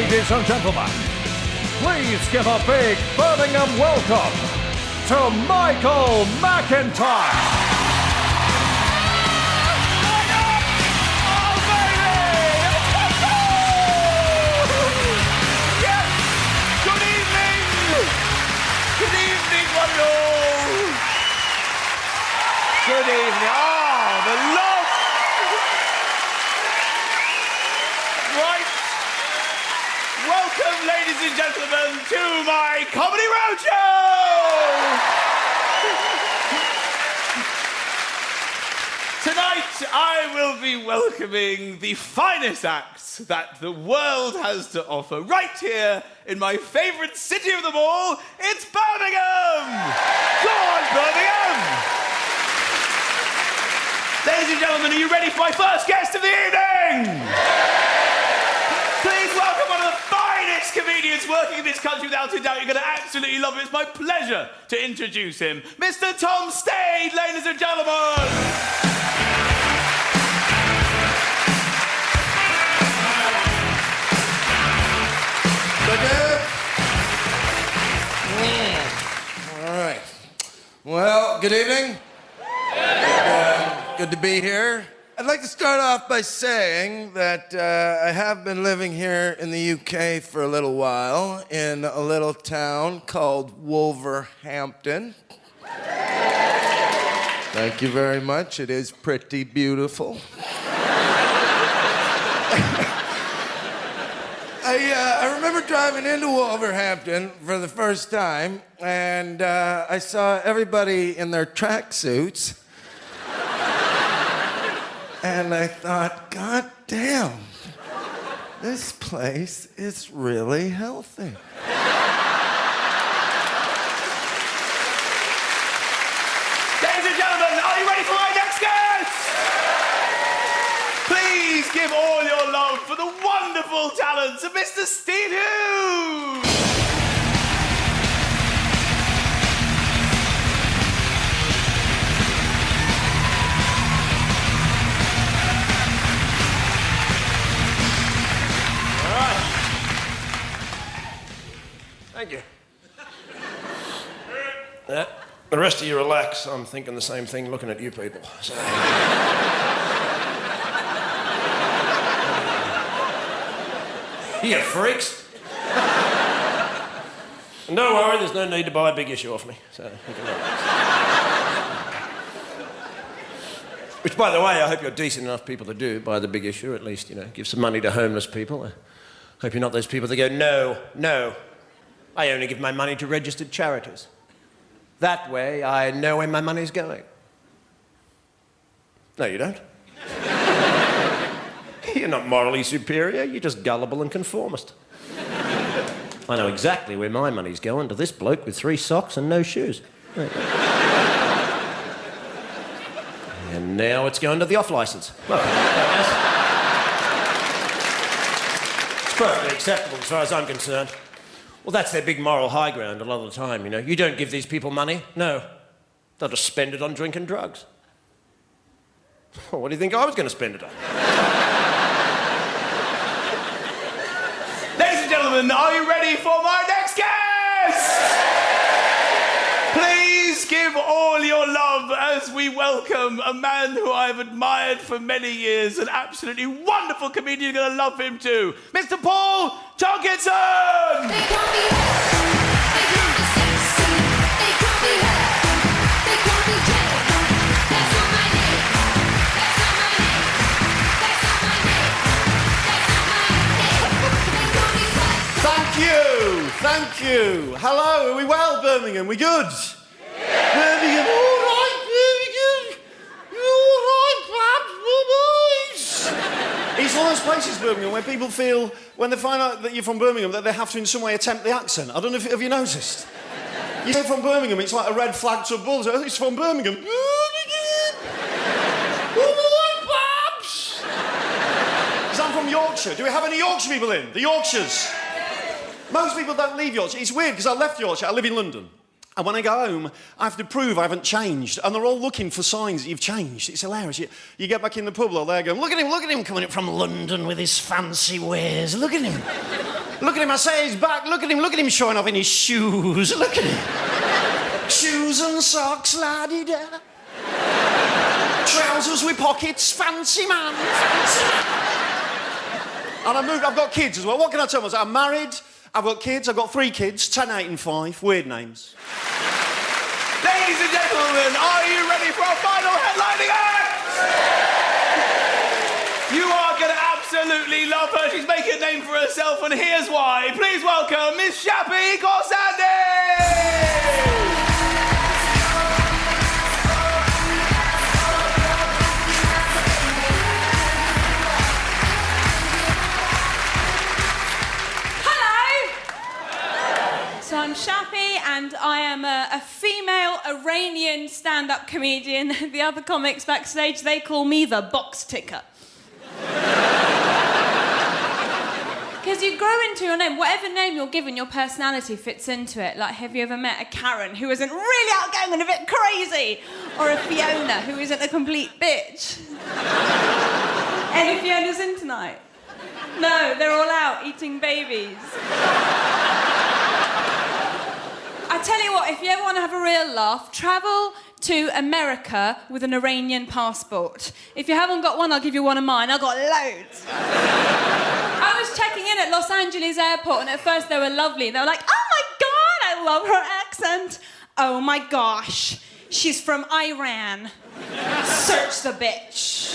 Ladies and gentlemen, please give a big Birmingham welcome to Michael McIntyre. Good evening. Oh, the love. Right. Welcome, ladies and gentlemen, to my Comedy Roadshow! Tonight, I will be welcoming the finest acts that the world has to offer right here in my favourite city of them all. It's Birmingham! Go on, Birmingham! Ladies and gentlemen, are you ready for my first guest of the evening? Please welcome one of the finest comedians working in this country. Without a doubt, you're going to absolutely love him. It's my pleasure to introduce him, Mr. Tom Stade, ladies and gentlemen. All right. Well, good evening. Good to be here. I'd like to start off by saying that I have been living here in the UK for a little while in a little town called Wolverhampton. Thank you very much. It is pretty beautiful. I remember driving into Wolverhampton for the first time, and I saw everybody in their tracksuits. And I thought, God damn, this place is really healthy. Ladies and gentlemen, are you ready for my next guest? Please give all your love for the wonderful talents of Mr. Steve Hughes. Thank you. The rest of you relax. I'm thinking the same thing looking at you people. So. You freaks. And don't worry, there's no need to buy a big issue off me. So you can relax. Which, by the way, I hope you're decent enough people to do buy the big issue. At least, you know, give some money to homeless people. I hope you're not those people that go, no, no. I only give my money to registered charities. That way, I know where my money's going. No, you don't. You're not morally superior. You're just gullible and conformist. I know exactly where my money's going, to this bloke with 3 socks and no shoes. And now it's going to the off-licence. Well, it's perfectly acceptable as far as I'm concerned. Well, that's their big moral high ground a lot of the time, you know. You don't give these people money. No. They'll just spend it on drink and drugs. Well, what do you think I was going to spend it on? Ladies and gentlemen, are you ready for my next guest? Please give all your love as we welcome a man who I've admired for many years, an absolutely wonderful comedian. You're going to love him too, Mr. Paul Tonkinson! They call me sexy. They call me hot. They call me Jay. That's not my name. That's not my name. That's not my name. That's not my name. They call me what? Thank you. Thank you. Hello, are we well, Birmingham? We good? Yeah. Birmingham, all right, Birmingham. You all right, perhaps, boys? It's one of those places, Birmingham, where people feel, when they find out that you're from Birmingham, that they have to in some way attempt the accent. I don't know if have you noticed? You say from Birmingham, it's like a red flag to a bull. So, it's from Birmingham. Birmingham. All right, perhaps. Because I'm from Yorkshire. Do we have any Yorkshire people in? The Yorkshires. Most people don't leave Yorkshire. It's weird because I left Yorkshire. I live in London. And when I go home, I have to prove I haven't changed. And they're all looking for signs that you've changed. It's hilarious. You get back in the pub, they're there going, look at him coming in from London with his fancy wares. Look at him. Look at him, I say he's back. Look at him showing off in his shoes. Look at him. Shoes and socks, la-di-da. Trousers with pockets, fancy man, fancy man. And I've got kids as well. What can I tell you? I'm married, I've got kids, I've got 3 kids, 10, 8 and 5. Weird names. Ladies and gentlemen, are you ready for our final headlining act? You are going to absolutely love her. She's making a name for herself, and here's why. Please welcome Miss Shappy Corsandi! So I'm Shappy, and I am a female Iranian stand-up comedian. The other comics backstage, they call me the box ticker. Because you grow into your name. Whatever name you're given, your personality fits into it. Like, have you ever met a Karen who isn't really outgoing and a bit crazy? Or a Fiona who isn't a complete bitch? Any Fionas in tonight? No, they're all out eating babies. I tell you what, if you ever want to have a real laugh, travel to America with an Iranian passport. If you haven't got one, I'll give you one of mine. I've got loads. I was checking in at Los Angeles airport, and at first they were lovely. They were like, oh my God, I love her accent. Oh my gosh, she's from Iran. Search the bitch.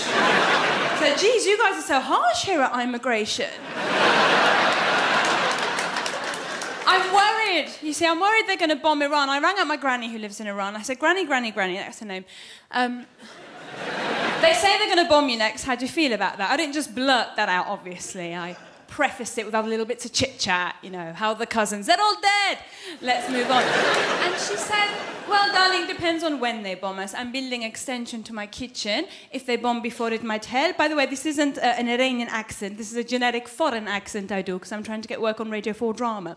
So, geez, you guys are so harsh here at immigration. I'm worried. You see, I'm worried they're going to bomb Iran. I rang up my granny who lives in Iran. I said, Granny, that's her name. They say they're going to bomb you next. How do you feel about that? I didn't just blurt that out, obviously. I prefaced it with other little bits of chit-chat. You know, how are the cousins? They're all dead. Let's move on. And she said, well, darling, depends on when they bomb us. I'm building an extension to my kitchen. If they bomb before, it might help. By the way, this isn't an Iranian accent. This is a genetic foreign accent I do, because I'm trying to get work on Radio 4 drama.